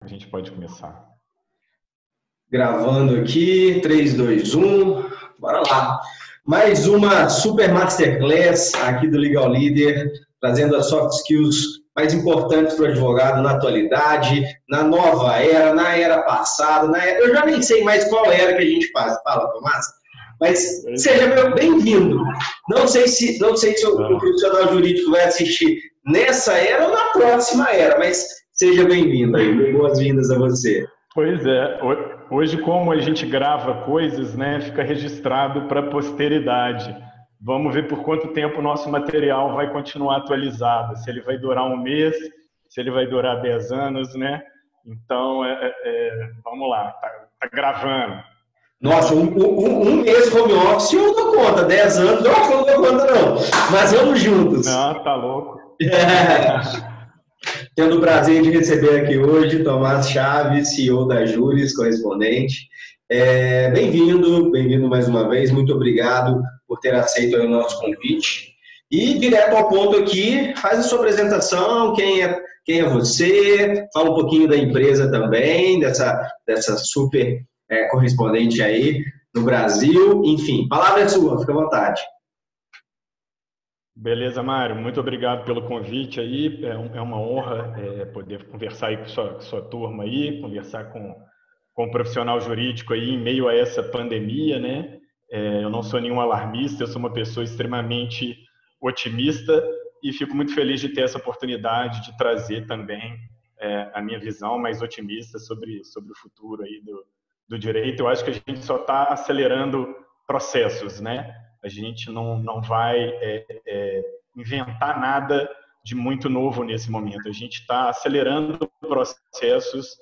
A gente pode começar. Gravando aqui, 3, 2, 1, bora lá. Mais uma super masterclass aqui do Legal Leader, trazendo as soft skills mais importantes para o advogado na atualidade, na nova era, na era passada, eu já nem sei mais qual era que a gente faz. Fala, Tomás. Mas seja bem-vindo. Não sei se o profissional jurídico vai assistir nessa era ou na próxima era, mas seja bem-vindo aí. Boas-vindas a você. Pois é, hoje como a gente grava coisas, né, fica registrado para a posteridade. Vamos ver por quanto tempo o nosso material vai continuar atualizado, se ele vai durar um mês, se ele vai durar 10 anos, né? Então, vamos lá, tá gravando. Nossa, um mês home office eu dou conta, 10 anos eu não dou conta não, mas vamos juntos. Não, tá louco. Tendo o prazer de receber aqui hoje Tomás Chaves, CEO da Juris, correspondente. Bem-vindo mais uma vez, muito obrigado por ter aceito o nosso convite. E direto ao ponto aqui, faz a sua apresentação, quem é você, fala um pouquinho da empresa também, dessa super correspondente aí no Brasil, enfim, palavra é sua, fica à vontade. Beleza, Mário, muito obrigado pelo convite aí, é uma honra poder conversar aí com sua turma aí, conversar com o profissional jurídico aí em meio a essa pandemia, né? Eu não sou nenhum alarmista, eu sou uma pessoa extremamente otimista e fico muito feliz de ter essa oportunidade de trazer também a minha visão mais otimista sobre o futuro aí do direito. Eu acho que a gente só está acelerando processos, né? A gente não vai inventar nada de muito novo nesse momento. A gente está acelerando processos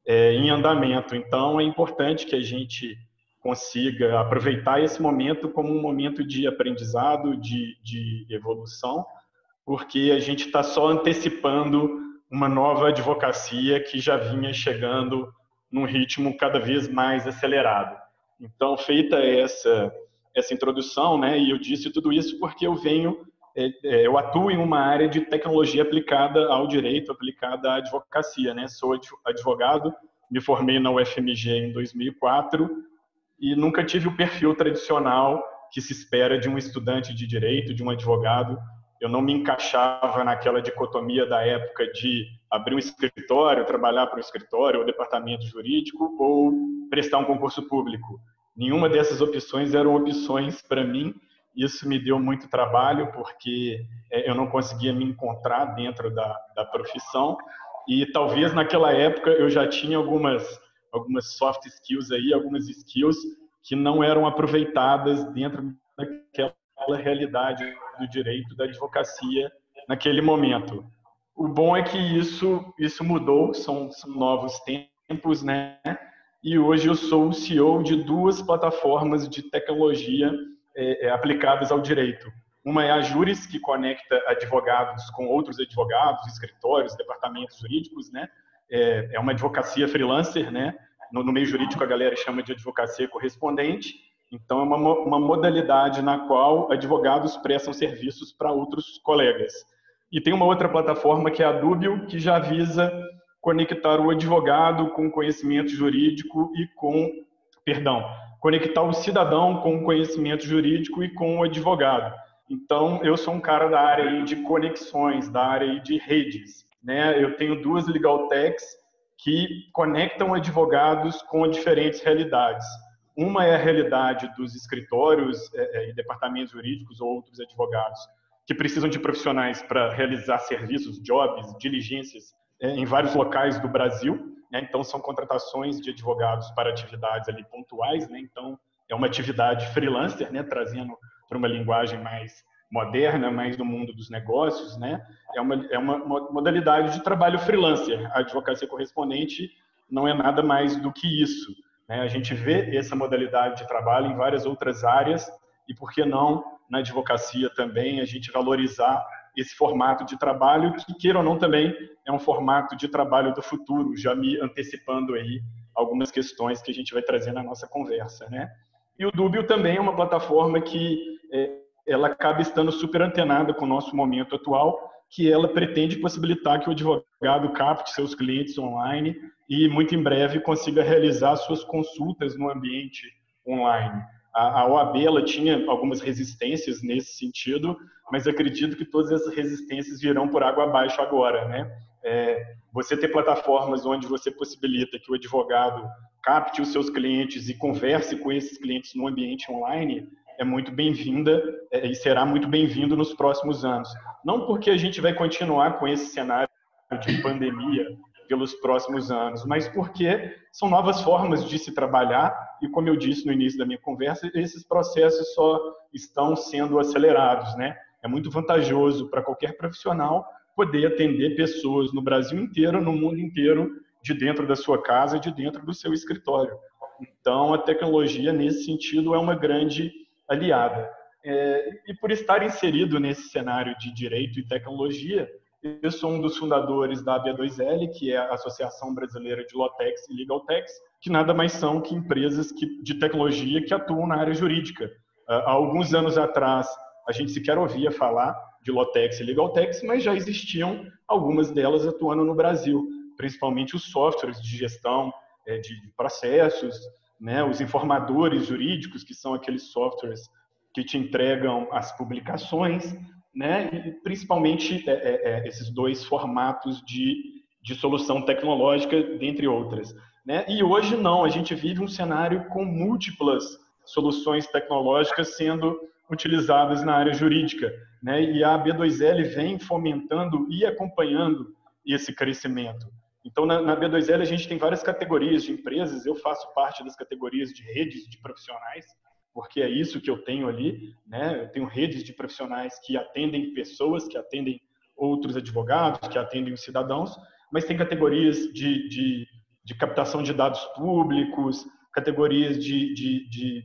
em andamento. Então, é importante que a gente consiga aproveitar esse momento como um momento de aprendizado, de evolução, porque a gente está só antecipando uma nova advocacia que já vinha chegando num ritmo cada vez mais acelerado. Então, feita essa introdução, né, e eu disse tudo isso porque eu atuo em uma área de tecnologia aplicada ao direito, aplicada à advocacia, né? Sou advogado, me formei na UFMG em 2004 e nunca tive o perfil tradicional que se espera de um estudante de direito, de um advogado. Eu não me encaixava naquela dicotomia da época de abrir um escritório, trabalhar para o escritório ou departamento jurídico ou prestar um concurso público. Nenhuma dessas opções eram opções para mim. Isso me deu muito trabalho porque eu não conseguia me encontrar dentro da profissão e talvez naquela época eu já tinha algumas soft skills aí, algumas skills que não eram aproveitadas dentro daquela realidade do direito, da advocacia naquele momento. O bom é que isso mudou, são novos tempos, né? E hoje eu sou o CEO de 2 plataformas de tecnologia aplicadas ao direito. Uma é a Juris, que conecta advogados com outros advogados, escritórios, departamentos jurídicos, né? É uma advocacia freelancer, né? No meio jurídico a galera chama de advocacia correspondente. Então é uma modalidade na qual advogados prestam serviços para outros colegas. E tem uma outra plataforma que é a Dúbio, que já visa conectar o advogado com o conhecimento jurídico e conectar o cidadão com o conhecimento jurídico e com o advogado. Então, eu sou um cara da área de conexões, da área de redes, né? Eu tenho 2 legal techs que conectam advogados com diferentes realidades. Uma é a realidade dos escritórios e departamentos jurídicos ou outros advogados que precisam de profissionais para realizar serviços, jobs, diligências em vários locais do Brasil, né? Então, são contratações de advogados para atividades ali pontuais, né? Então, é uma atividade freelancer, né? Trazendo para uma linguagem mais moderna, mais do mundo dos negócios, né? É uma modalidade de trabalho freelancer. A advocacia correspondente não é nada mais do que isso, né? A gente vê essa modalidade de trabalho em várias outras áreas e, por que não, na advocacia também, a gente valorizar esse formato de trabalho, que, queira ou não, também é um formato de trabalho do futuro, já me antecipando aí algumas questões que a gente vai trazer na nossa conversa, né? E o Dúbio também é uma plataforma que ela acaba estando super antenada com o nosso momento atual, que ela pretende possibilitar que o advogado capte seus clientes online e, muito em breve, consiga realizar suas consultas no ambiente online. A OAB ela tinha algumas resistências nesse sentido, mas acredito que todas essas resistências virão por água abaixo agora, né? Você ter plataformas onde você possibilita que o advogado capte os seus clientes e converse com esses clientes no ambiente online é muito bem-vinda e será muito bem-vindo nos próximos anos. Não porque a gente vai continuar com esse cenário de pandemia pelos próximos anos, mas porque são novas formas de se trabalhar e, como eu disse no início da minha conversa, esses processos só estão sendo acelerados, né? É muito vantajoso para qualquer profissional poder atender pessoas no Brasil inteiro, no mundo inteiro, de dentro da sua casa, de dentro do seu escritório. Então, a tecnologia, nesse sentido, é uma grande aliada. E por estar inserido nesse cenário de direito e tecnologia, eu sou um dos fundadores da AB2L, que é a Associação Brasileira de Lawtechs e Legaltechs, que nada mais são que empresas de tecnologia que atuam na área jurídica. Há alguns anos atrás, a gente sequer ouvia falar de Lawtechs e Legaltechs, mas já existiam algumas delas atuando no Brasil, principalmente os softwares de gestão de processos, né, os informadores jurídicos, que são aqueles softwares que te entregam as publicações, né, e principalmente esses dois formatos de solução tecnológica, dentre outras. Né? E hoje não, a gente vive um cenário com múltiplas soluções tecnológicas sendo utilizadas na área jurídica. Né? E a B2L vem fomentando e acompanhando esse crescimento. Então, na B2L, a gente tem várias categorias de empresas, eu faço parte das categorias de redes de profissionais, porque é isso que eu tenho ali, né? Eu tenho redes de profissionais que atendem pessoas, que atendem outros advogados, que atendem os cidadãos, mas tem categorias de captação de dados públicos, categorias de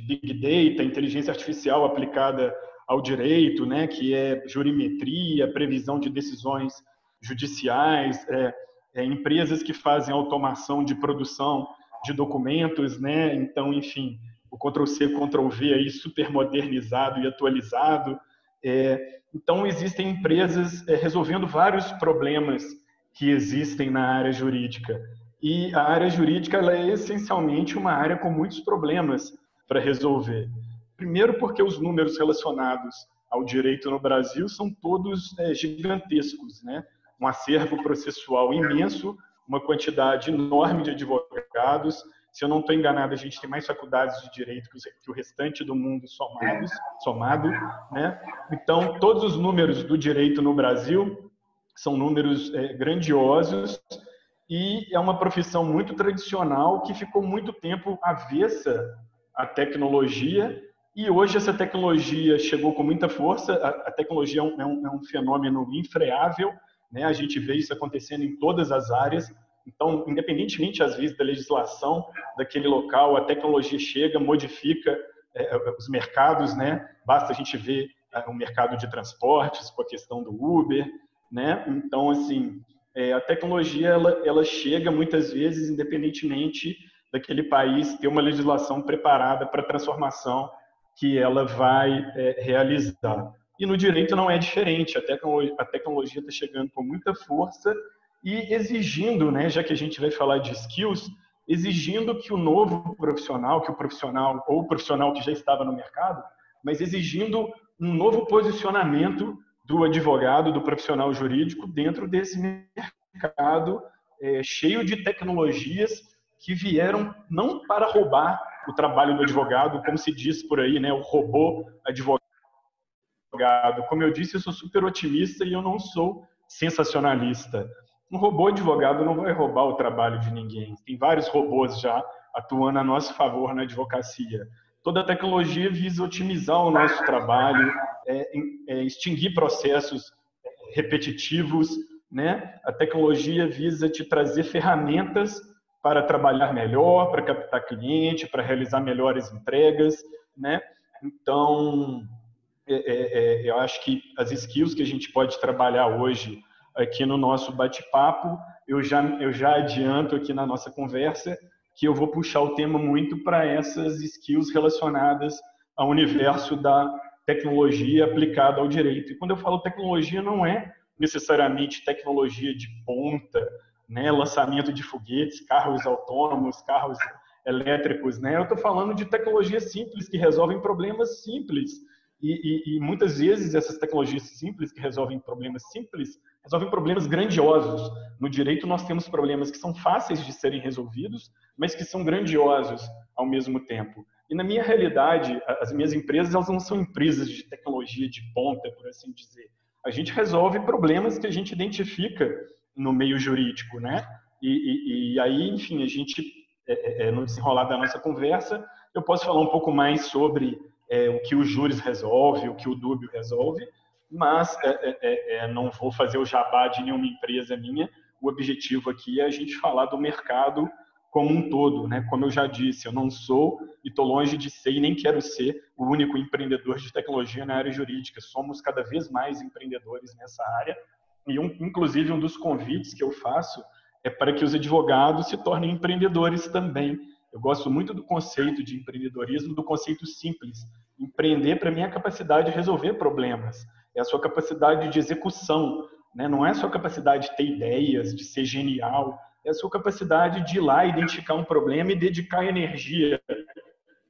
Big Data, inteligência artificial aplicada ao direito, né? Que é jurimetria, previsão de decisões judiciais, empresas que fazem automação de produção de documentos, né? Então, enfim, o Ctrl+C, Ctrl+V aí super modernizado e atualizado. Então, existem empresas resolvendo vários problemas que existem na área jurídica. E a área jurídica ela é essencialmente uma área com muitos problemas para resolver. Primeiro, porque os números relacionados ao direito no Brasil são todos gigantescos, né? Um acervo processual imenso, uma quantidade enorme de advogados. Se eu não estou enganado, a gente tem mais faculdades de direito que o restante do mundo somado, né? Então, todos os números do direito no Brasil são números grandiosos e é uma profissão muito tradicional que ficou muito tempo avessa à tecnologia e hoje essa tecnologia chegou com muita força. A tecnologia é um fenômeno infreável, né? A gente vê isso acontecendo em todas as áreas. Então, independentemente, às vezes, da legislação daquele local, a tecnologia chega, modifica os mercados, né? Basta a gente ver o mercado de transportes, com a questão do Uber, né? Então, assim, a tecnologia, ela chega muitas vezes, independentemente daquele país ter uma legislação preparada para a transformação que ela vai realizar. E no direito não é diferente, a tecnologia está chegando com muita força e exigindo, né, já que a gente vai falar de skills, exigindo que o novo profissional, que o profissional ou o profissional que já estava no mercado, mas exigindo um novo posicionamento do advogado, do profissional jurídico dentro desse mercado cheio de tecnologias que vieram não para roubar o trabalho do advogado, como se diz por aí, né, o robô advogado. Como eu disse, eu sou super otimista e eu não sou sensacionalista. Um robô advogado não vai roubar o trabalho de ninguém. Tem vários robôs já atuando a nosso favor na advocacia. Toda a tecnologia visa otimizar o nosso trabalho, extinguir processos repetitivos, né? A tecnologia visa te trazer ferramentas para trabalhar melhor, para captar cliente, para realizar melhores entregas, né? Então, eu acho que as skills que a gente pode trabalhar hoje aqui no nosso bate-papo, eu já adianto aqui na nossa conversa que eu vou puxar o tema muito para essas skills relacionadas ao universo da tecnologia aplicada ao direito. E quando eu falo tecnologia, não é necessariamente tecnologia de ponta, né? Lançamento de foguetes, carros autônomos, carros elétricos, né? Eu estou falando de tecnologias simples que resolvem problemas simples. E muitas vezes essas tecnologias simples que resolvem problemas simples resolvem problemas grandiosos. No direito nós temos problemas que são fáceis de serem resolvidos, mas que são grandiosos ao mesmo tempo. E na minha realidade, as minhas empresas, elas não são empresas de tecnologia de ponta, por assim dizer. A gente resolve problemas que a gente identifica no meio jurídico, né? E aí, enfim, a gente, no desenrolar da nossa conversa, eu posso falar um pouco mais sobre o que o Júris resolve, o que o Dúbio resolve, mas não vou fazer o jabá de nenhuma empresa minha. O objetivo aqui é a gente falar do mercado como um todo, né? Como eu já disse, eu não sou e estou longe de ser e nem quero ser o único empreendedor de tecnologia na área jurídica. Somos cada vez mais empreendedores nessa área e, inclusive, um dos convites que eu faço é para que os advogados se tornem empreendedores também. Eu gosto muito do conceito de empreendedorismo, do conceito simples. Empreender, para mim, é a capacidade de resolver problemas, é a sua capacidade de execução, né? Não é a sua capacidade de ter ideias, de ser genial, é a sua capacidade de ir lá, identificar um problema e dedicar energia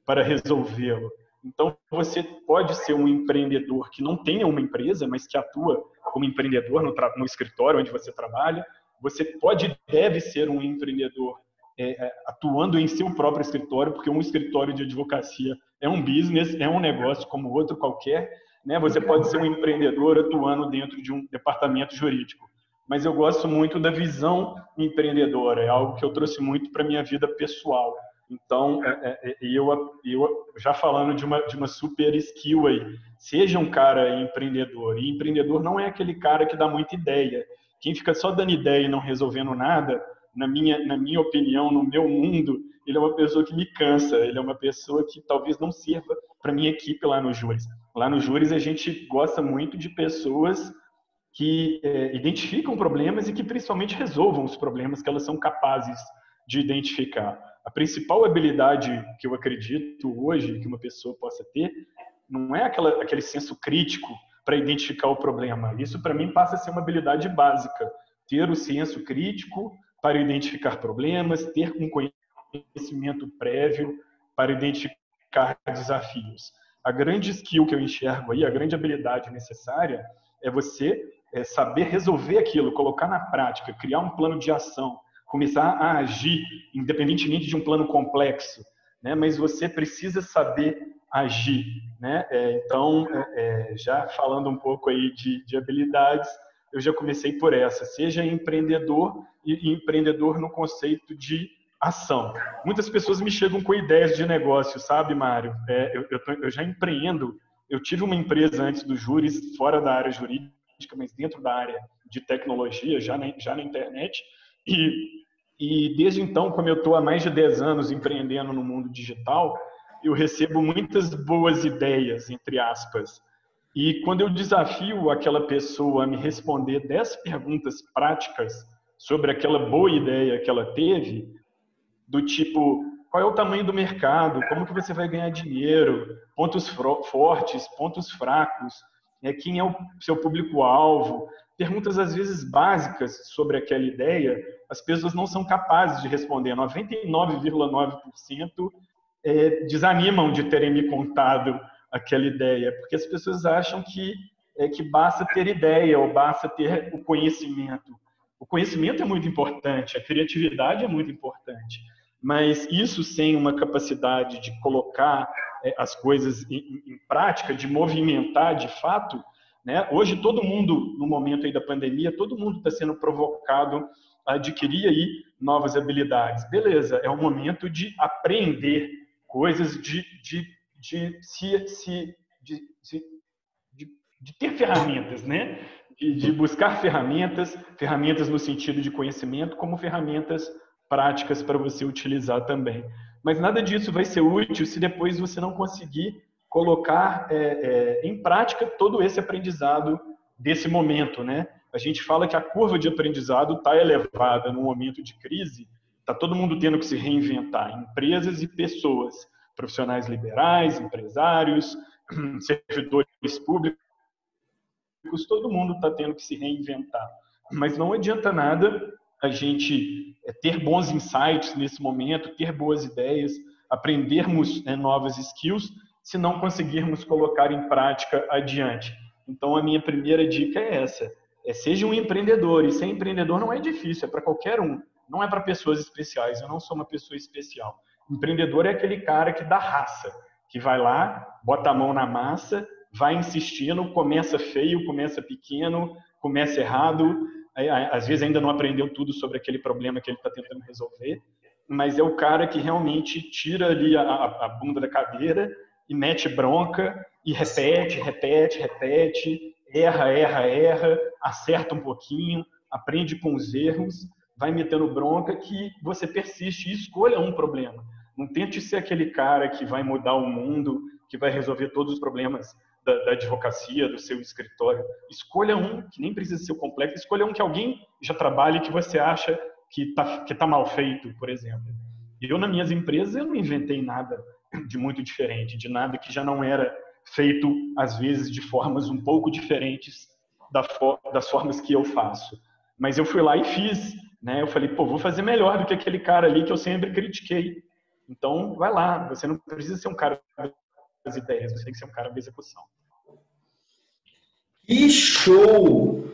para resolvê-lo. Então, você pode ser um empreendedor que não tenha uma empresa, mas que atua como empreendedor no escritório onde você trabalha. Você pode e deve ser um empreendedor atuando em seu próprio escritório, porque um escritório de advocacia é um business, é um negócio como outro qualquer, né? Você pode ser um empreendedor atuando dentro de um departamento jurídico. Mas eu gosto muito da visão empreendedora, é algo que eu trouxe muito para a minha vida pessoal. Então, eu já falando de uma super skill aí, seja um cara empreendedor. E empreendedor não é aquele cara que dá muita ideia. Quem fica só dando ideia e não resolvendo nada, na minha opinião, no meu mundo, ele é uma pessoa que me cansa, ele é uma pessoa que talvez não sirva para minha equipe lá no Júris. Lá no Júris a gente gosta muito de pessoas que identificam problemas e que principalmente resolvam os problemas que elas são capazes de identificar. A principal habilidade que eu acredito hoje que uma pessoa possa ter não é aquele senso crítico para identificar o problema. Isso, para mim, passa a ser uma habilidade básica. Ter o senso crítico para identificar problemas, ter um conhecimento prévio para identificar desafios. A grande skill que eu enxergo aí, a grande habilidade necessária é você saber resolver aquilo, colocar na prática, criar um plano de ação, começar a agir, independentemente de um plano complexo, né? Mas você precisa saber agir, né? Então, já falando um pouco aí de habilidades, eu já comecei por essa. Seja empreendedor e empreendedor no conceito de ação. Muitas pessoas me chegam com ideias de negócio, sabe, Mário? Eu já empreendo. Eu tive uma empresa antes do Júris, fora da área jurídica, mas dentro da área de tecnologia, já na internet. E desde então, como eu estou há mais de 10 anos empreendendo no mundo digital, eu recebo muitas boas ideias, entre aspas. E quando eu desafio aquela pessoa a me responder 10 perguntas práticas sobre aquela boa ideia que ela teve, do tipo, qual é o tamanho do mercado, como que você vai ganhar dinheiro, pontos fortes, pontos fracos, quem é o seu público-alvo, perguntas às vezes básicas sobre aquela ideia, as pessoas não são capazes de responder. 99,9% desanimam de terem me contado aquela ideia, porque as pessoas acham que basta ter ideia ou basta ter o conhecimento. O conhecimento é muito importante, a criatividade é muito importante, mas isso sem uma capacidade de colocar as coisas em prática, de movimentar de fato, né? Hoje todo mundo, no momento aí da pandemia, todo mundo está sendo provocado a adquirir aí novas habilidades. Beleza, é o momento de aprender coisas, de ter ferramentas, né? De buscar ferramentas no sentido de conhecimento, como ferramentas práticas para você utilizar também. Mas nada disso vai ser útil se depois você não conseguir colocar em prática todo esse aprendizado desse momento, né? A gente fala que a curva de aprendizado está elevada no momento de crise, está todo mundo tendo que se reinventar, empresas e pessoas, profissionais liberais, empresários, servidores públicos, todo mundo está tendo que se reinventar. Mas não adianta nada a gente ter bons insights nesse momento, ter boas ideias, aprendermos novas skills, se não conseguirmos colocar em prática adiante. Então, a minha primeira dica é essa. Seja um empreendedor. E ser empreendedor não é difícil, é para qualquer um. Não é para pessoas especiais. Eu não sou uma pessoa especial. Empreendedor é aquele cara que dá raça, que vai lá, bota a mão na massa, vai insistindo, começa feio, começa pequeno, começa errado, às vezes ainda não aprendeu tudo sobre aquele problema que ele está tentando resolver, mas é o cara que realmente tira ali a bunda da cadeira e mete bronca e repete, erra, acerta um pouquinho, aprende com os erros, vai metendo bronca, que você persiste e escolha um problema. Não tente ser aquele cara que vai mudar o mundo, que vai resolver todos os problemas da advocacia, do seu escritório. Escolha um, que nem precisa ser complexo, escolha um que alguém já trabalhe que você acha que tá mal feito, por exemplo. Eu, nas minhas empresas, eu não inventei nada de muito diferente, de nada que já não era feito, às vezes, de formas um pouco diferentes das formas que eu faço. Mas eu fui lá e fiz, né? Eu falei, vou fazer melhor do que aquele cara ali que eu sempre critiquei. Então, vai lá. Você não precisa ser um cara das ideias, você tem que ser um cara da execução. Que show!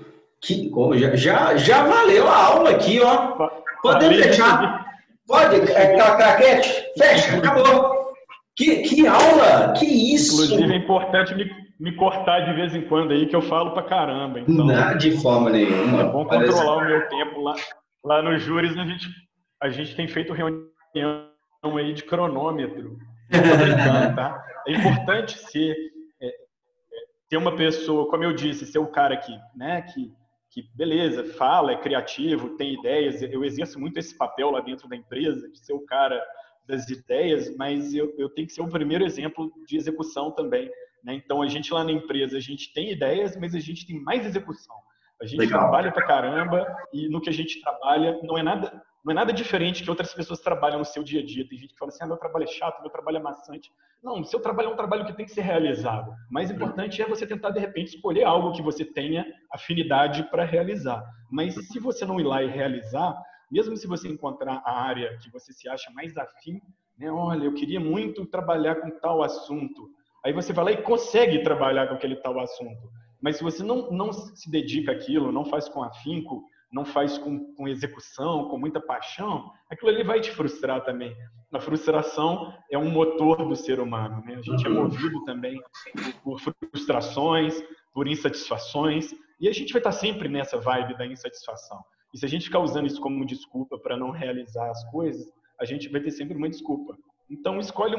Já valeu a aula aqui, ó. Podemos fechar? Pode, craquete? Fecha, acabou. Que aula! Que isso! Inclusive, é importante me cortar de vez em quando aí, que eu falo pra caramba. Então, não, de forma nenhuma. É bom controlar o meu tempo lá nos júris. A gente tem feito reunião aí de cronômetro. Tô brincando, tá? É importante ter uma pessoa, como eu disse, ser o cara que beleza, fala, é criativo, tem ideias. Eu exerço muito esse papel lá dentro da empresa, de ser o cara das ideias, mas eu tenho que ser o primeiro exemplo de execução também, né? Então, a gente lá na empresa, a gente tem ideias, mas a gente tem mais execução. A gente trabalha pra caramba e no que a gente trabalha não é nada diferente que outras pessoas trabalham no seu dia a dia. Tem gente que fala assim, meu trabalho é chato, meu trabalho é maçante. Não, o seu trabalho é um trabalho que tem que ser realizado. O mais importante é você tentar, de repente, escolher algo que você tenha afinidade para realizar. Mas se você não ir lá e realizar, mesmo se você encontrar a área que você se acha mais afim, né? Olha, eu queria muito trabalhar com tal assunto. Aí você vai lá e consegue trabalhar com aquele tal assunto. Mas se você não se dedica àquilo, não faz com afinco, não faz com execução, com muita paixão, aquilo ali vai te frustrar também. A frustração é um motor do ser humano, né? A gente é movido também por frustrações, por insatisfações, e a gente vai estar sempre nessa vibe da insatisfação. E se a gente ficar usando isso como desculpa para não realizar as coisas, a gente vai ter sempre uma desculpa. Então, escolha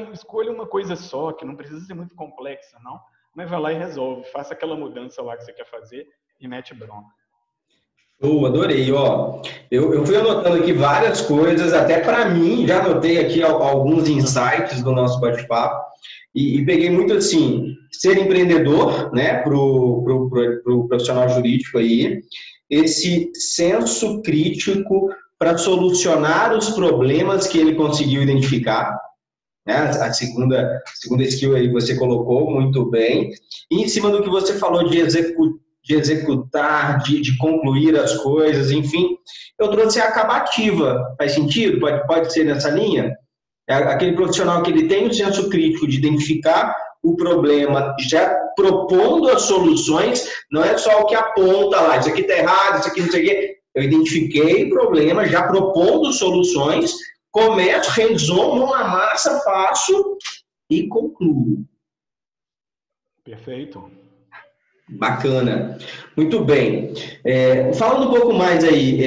uma coisa só, que não precisa ser muito complexa, não, mas vai lá e resolve. Faça aquela mudança lá que você quer fazer e mete bronca. Adorei, ó. Eu fui anotando aqui várias coisas, até para mim, já anotei aqui alguns insights do nosso bate-papo e peguei muito assim, ser empreendedor, né, pro profissional jurídico aí, esse senso crítico para solucionar os problemas que ele conseguiu identificar, né? A segunda skill aí você colocou muito bem. E em cima do que você falou de executar, de concluir as coisas, enfim, eu trouxe a acabativa. Faz sentido? Pode ser nessa linha? É aquele profissional que ele tem o senso crítico de identificar o problema, já propondo as soluções, não é só o que aponta lá, isso aqui está errado, isso aqui não sei o quê. Eu identifiquei o problema, já propondo soluções, começo, hands-on, mão na massa, faço e concluo. Perfeito. Bacana. Muito bem. Falando um pouco mais aí,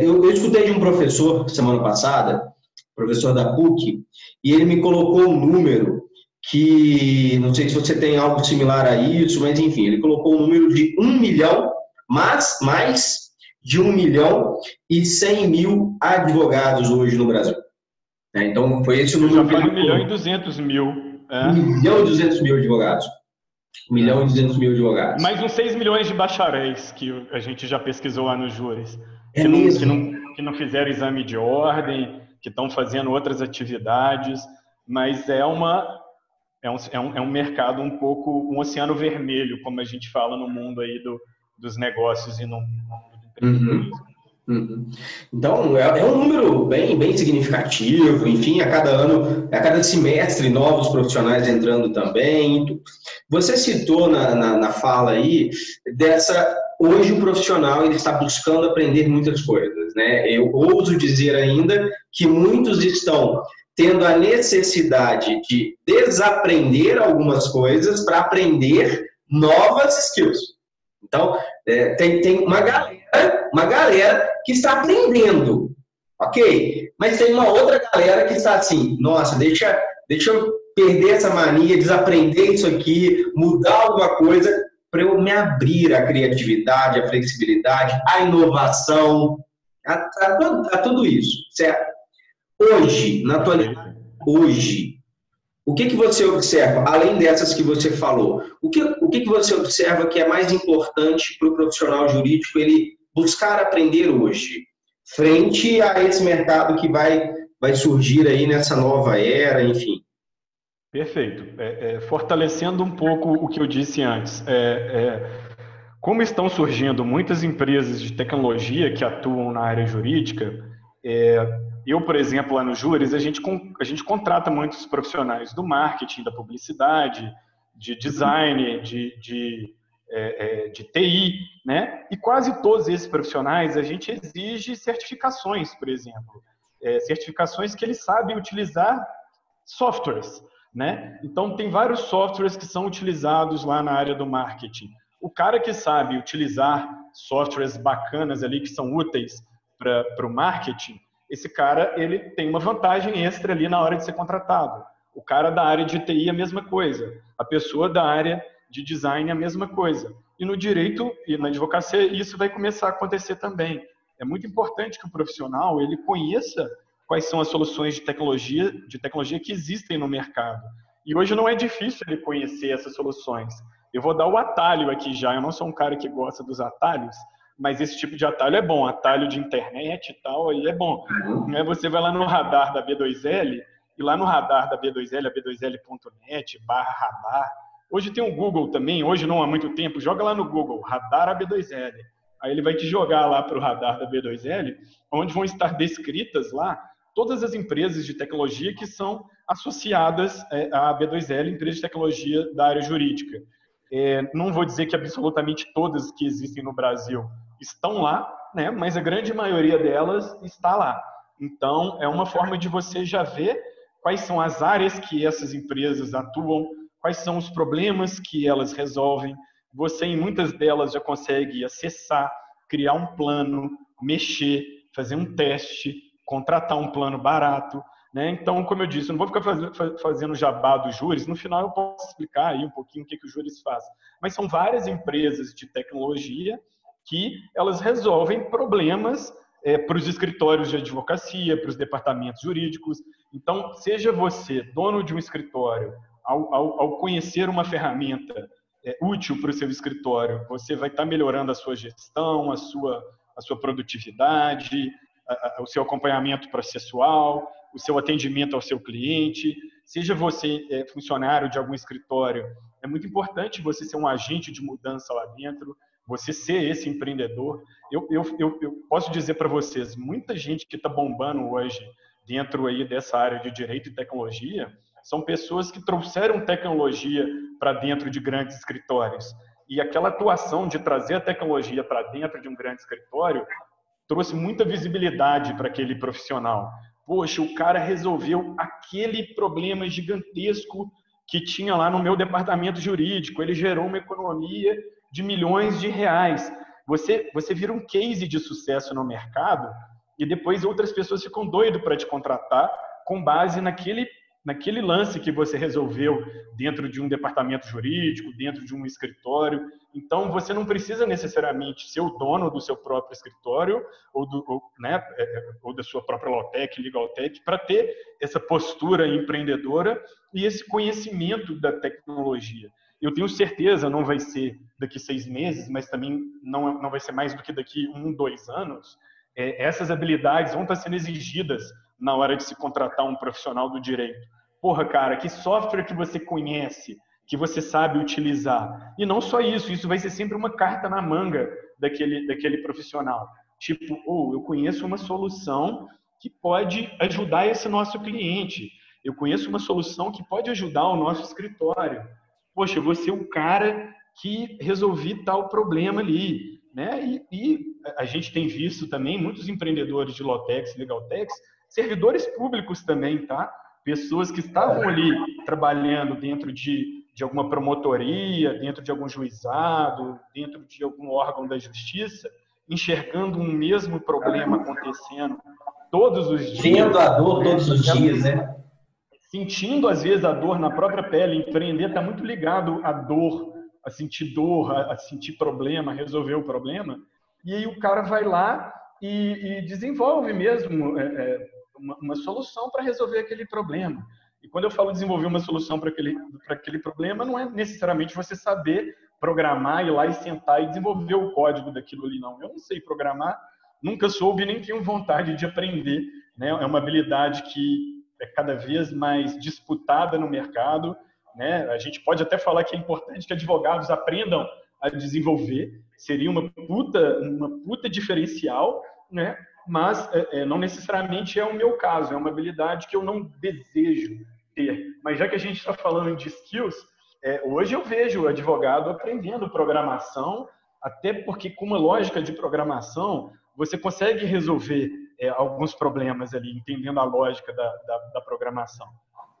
eu escutei de um professor semana passada, professor da PUC, e ele me colocou um número que, não sei se você tem algo similar a isso, mas enfim, ele colocou um número de 1 milhão, mas mais de 1 milhão e 100 mil advogados hoje no Brasil. Então, foi esse o número. Já falei 1 milhão e 200 mil. 1 milhão e 200 mil advogados. 1 milhão e 200 mil advogados. Mais uns 6 milhões de bacharéis que a gente já pesquisou lá nos júris. Que não fizeram exame de ordem, que estão fazendo outras atividades, mas é uma é um mercado um pouco, um oceano vermelho, como a gente fala no mundo aí dos negócios e no mundo do empreendedorismo. Uhum. Então, é um número bem significativo, enfim, a cada ano, a cada semestre, novos profissionais entrando também. Você citou na fala aí hoje o profissional ele está buscando aprender muitas coisas, né? Eu ouso dizer ainda que muitos estão tendo a necessidade de desaprender algumas coisas para aprender novas skills. Então, tem uma galera que está aprendendo, ok? Mas tem uma outra galera que está assim, nossa, deixa eu perder essa mania, desaprender isso aqui, mudar alguma coisa para eu me abrir à criatividade, à flexibilidade, à inovação, a tudo isso, certo? Hoje, na atualidade, o que você observa, além dessas que você falou, o que você observa que é mais importante para o profissional jurídico ele buscar aprender hoje, frente a esse mercado que vai surgir aí nessa nova era, enfim? Perfeito. Fortalecendo um pouco o que eu disse antes, como estão surgindo muitas empresas de tecnologia que atuam na área jurídica, eu, por exemplo, lá no Júris, a gente contrata muitos profissionais do marketing, da publicidade, de design, de TI, né? E quase todos esses profissionais a gente exige certificações, por exemplo. Certificações que eles sabem utilizar softwares, né? Então, tem vários softwares que são utilizados lá na área do marketing. O cara que sabe utilizar softwares bacanas ali, que são úteis para o marketing, esse cara ele tem uma vantagem extra ali na hora de ser contratado. O cara da área de TI, a mesma coisa. A pessoa da área de design, a mesma coisa. E no direito e na advocacia, isso vai começar a acontecer também. É muito importante que o profissional ele conheça quais são as soluções de tecnologia que existem no mercado. E hoje não é difícil ele conhecer essas soluções. Eu vou dar o atalho aqui já. Eu não sou um cara que gosta dos atalhos, mas esse tipo de atalho é bom. Atalho de internet e tal, aí é bom. Você vai lá no radar da B2L, e lá no radar da B2L, a b2l.net, /radar. Hoje tem um Google também, hoje não há muito tempo, joga lá no Google, radar AB2L. Aí ele vai te jogar lá para o radar da B2L, onde vão estar descritas lá todas as empresas de tecnologia que são associadas à B2L, empresas de tecnologia da área jurídica. Não vou dizer que absolutamente todas que existem no Brasil estão lá, né? Mas a grande maioria delas está lá. Então, é uma forma de você já ver quais são as áreas que essas empresas atuam, quais são os problemas que elas resolvem. Você, em muitas delas, já consegue acessar, criar um plano, mexer, fazer um teste, contratar um plano barato, né? Então, como eu disse, eu não vou ficar fazendo jabá do Júris, no final eu posso explicar aí um pouquinho o que o Júris faz. Mas são várias empresas de tecnologia que elas resolvem problemas para os escritórios de advocacia, para os departamentos jurídicos. Então, seja você dono de um escritório, ao conhecer uma ferramenta útil para o seu escritório, você vai estar melhorando a sua gestão, a sua produtividade, o seu acompanhamento processual, o seu atendimento ao seu cliente. Seja você funcionário de algum escritório, é muito importante você ser um agente de mudança lá dentro, você ser esse empreendedor. Eu posso dizer para vocês, muita gente que está bombando hoje dentro aí dessa área de direito e tecnologia são pessoas que trouxeram tecnologia para dentro de grandes escritórios. E aquela atuação de trazer a tecnologia para dentro de um grande escritório trouxe muita visibilidade para aquele profissional. Poxa, o cara resolveu aquele problema gigantesco que tinha lá no meu departamento jurídico. Ele gerou uma economia de milhões de reais. Você vira um case de sucesso no mercado e depois outras pessoas ficam doidas para te contratar com base naquele lance que você resolveu dentro de um departamento jurídico, dentro de um escritório. Então, você não precisa necessariamente ser o dono do seu próprio escritório ou da sua própria Lawtech, Legaltech, para ter essa postura empreendedora e esse conhecimento da tecnologia. Eu tenho certeza, não vai ser daqui 6 meses, mas também não vai ser mais do que daqui 1, 2 anos, essas habilidades vão estar sendo exigidas na hora de se contratar um profissional do direito. porra, cara, que software que você conhece, que você sabe utilizar? E não só isso, isso vai ser sempre uma carta na manga daquele profissional. Tipo, eu conheço uma solução que pode ajudar esse nosso cliente. Eu conheço uma solução que pode ajudar o nosso escritório. Poxa, eu vou ser o cara que resolvi tal problema ali, né? E a gente tem visto também muitos empreendedores de Lotex e Legaltex, servidores públicos também, tá? Pessoas que estavam ali trabalhando dentro de alguma promotoria, dentro de algum juizado, dentro de algum órgão da justiça, enxergando um mesmo problema acontecendo todos os dias. Vendo a dor todos os dias, né? Sentindo, às vezes, a dor na própria pele. Empreender está muito ligado à dor, a sentir problema, a resolver o problema. E aí o cara vai lá e desenvolve mesmo uma solução para resolver aquele problema. E quando eu falo desenvolver uma solução para aquele problema, não é necessariamente você saber programar, ir lá e sentar e desenvolver o código daquilo ali, não. Eu não sei programar, nunca soube, nem tenho vontade de aprender, né? É uma habilidade que é cada vez mais disputada no mercado, né? A gente pode até falar que é importante que advogados aprendam a desenvolver, seria uma puta diferencial, né? Mas não necessariamente é o meu caso, é uma habilidade que eu não desejo ter. Mas já que a gente está falando de skills, hoje eu vejo o advogado aprendendo programação, até porque com uma lógica de programação, você consegue resolver alguns problemas ali, entendendo a lógica da programação.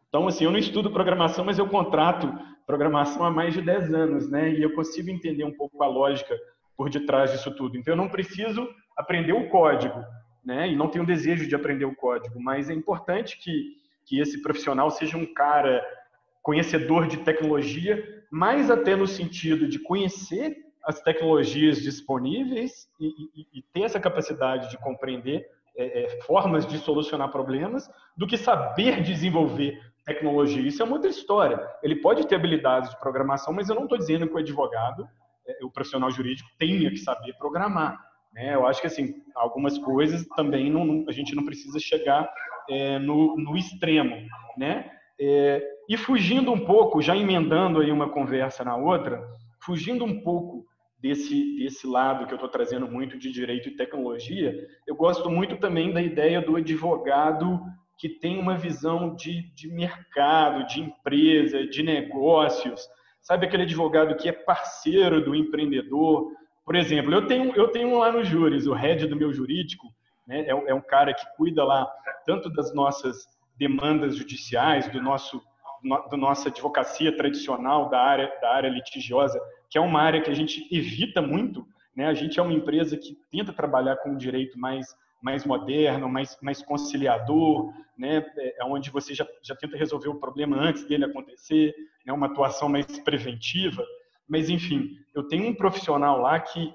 Então, assim, eu não estudo programação, mas eu contrato programação há mais de 10 anos, né? E eu consigo entender um pouco a lógica por detrás disso tudo. Então, eu não preciso aprender o código, né? E não tenho desejo de aprender o código, mas é importante que esse profissional seja um cara conhecedor de tecnologia, mais até no sentido de conhecer as tecnologias disponíveis e ter essa capacidade de compreender formas de solucionar problemas, do que saber desenvolver tecnologia. Isso é uma outra história. Ele pode ter habilidades de programação, mas eu não estou dizendo que o advogado, o profissional jurídico, tenha que saber programar, né? Eu acho que assim, algumas coisas também a gente não precisa chegar no extremo, né? E fugindo um pouco, já emendando aí uma conversa na outra, fugindo um pouco desse lado que eu estou trazendo muito de direito e tecnologia, eu gosto muito também da ideia do advogado que tem uma visão de mercado, de empresa, de negócios. Sabe aquele advogado que é parceiro do empreendedor? Por exemplo, eu tenho lá no Júris, o head do meu jurídico, né, é um cara que cuida lá tanto das nossas demandas judiciais, da nossa advocacia tradicional, da área litigiosa, que é uma área que a gente evita muito, né? A gente é uma empresa que tenta trabalhar com um direito mais moderno, mais conciliador, né? Onde você já tenta resolver o problema antes dele acontecer, né? Uma atuação mais preventiva. Mas, enfim, eu tenho um profissional lá que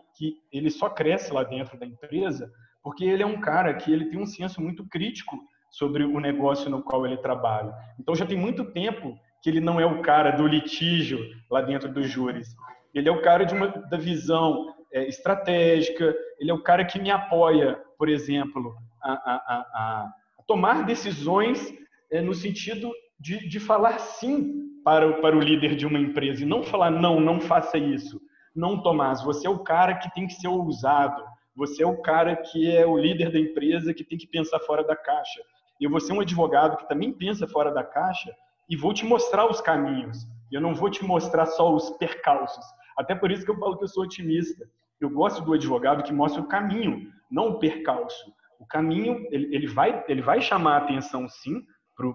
ele só cresce lá dentro da empresa porque ele é um cara que ele tem um senso muito crítico sobre o negócio no qual ele trabalha. Então, já tem muito tempo que ele não é o cara do litígio lá dentro dos júris. Ele é o cara da visão estratégica, ele é o cara que me apoia, por exemplo, a tomar decisões no sentido de falar sim para o líder de uma empresa e não falar não faça isso. Não, Tomás, você é o cara que tem que ser ousado, você é o cara que é o líder da empresa que tem que pensar fora da caixa. Eu vou ser um advogado que também pensa fora da caixa e vou te mostrar os caminhos. Eu não vou te mostrar só os percalços. Até por isso que eu falo que eu sou otimista. Eu gosto do advogado que mostra o caminho, não o percalço. O caminho, ele vai chamar a atenção, sim, para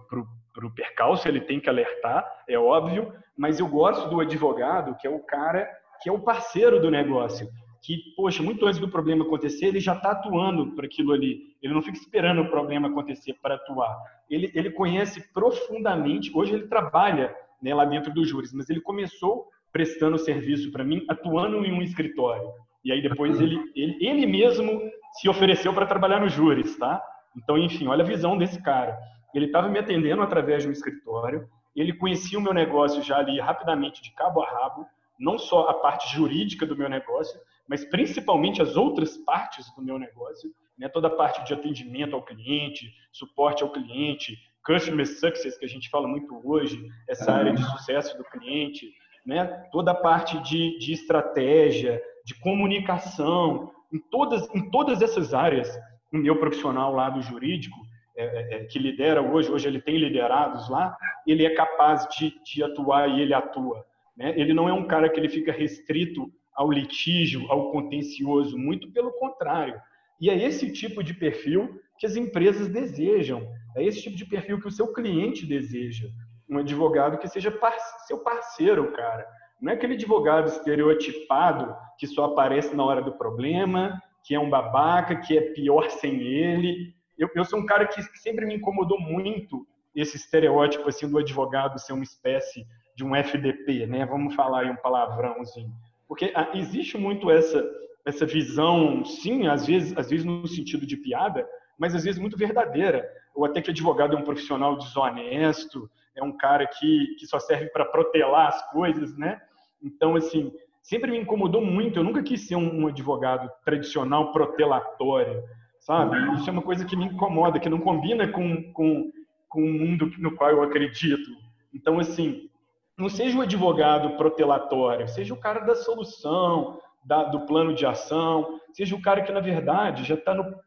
o percalço, ele tem que alertar, é óbvio, mas eu gosto do advogado que é o cara, que é o parceiro do negócio, que, poxa, muito antes do problema acontecer, ele já está atuando para aquilo ali. Ele não fica esperando o problema acontecer para atuar. Ele conhece profundamente, hoje ele trabalha, né, lá dentro do Júris, mas ele começou prestando serviço para mim, atuando em um escritório. E aí depois ele mesmo se ofereceu para trabalhar no Júris, tá? Então, enfim, olha a visão desse cara. Ele estava me atendendo através de um escritório, ele conhecia o meu negócio já ali rapidamente, de cabo a rabo, não só a parte jurídica do meu negócio, mas principalmente as outras partes do meu negócio, né? Toda a parte de atendimento ao cliente, suporte ao cliente, customer success, que a gente fala muito hoje, essa área de sucesso do cliente, né? Toda a parte de estratégia, de comunicação, em todas essas áreas, o meu profissional lá do jurídico, que lidera hoje ele tem liderados lá, ele é capaz de atuar e ele atua, né? Ele não é um cara que ele fica restrito ao litígio, ao contencioso, muito pelo contrário. E é esse tipo de perfil que as empresas desejam, é esse tipo de perfil que o seu cliente deseja. Um advogado que seja seu parceiro, cara. Não é aquele advogado estereotipado que só aparece na hora do problema, que é um babaca, que é pior sem ele. Eu sou um cara que sempre me incomodou muito esse estereótipo assim, do advogado ser uma espécie de um FDP, né? Vamos falar aí um palavrãozinho. Porque existe muito essa visão, sim, às vezes no sentido de piada, mas às vezes muito verdadeira. Ou até que advogado é um profissional desonesto, é um cara que só serve para protelar as coisas, né? Então, assim, sempre me incomodou muito. Eu nunca quis ser um advogado tradicional protelatório, sabe? Isso é uma coisa que me incomoda, que não combina com o mundo no qual eu acredito. Então, assim, não seja o advogado protelatório, seja o cara da solução, do plano de ação, seja o cara que, na verdade,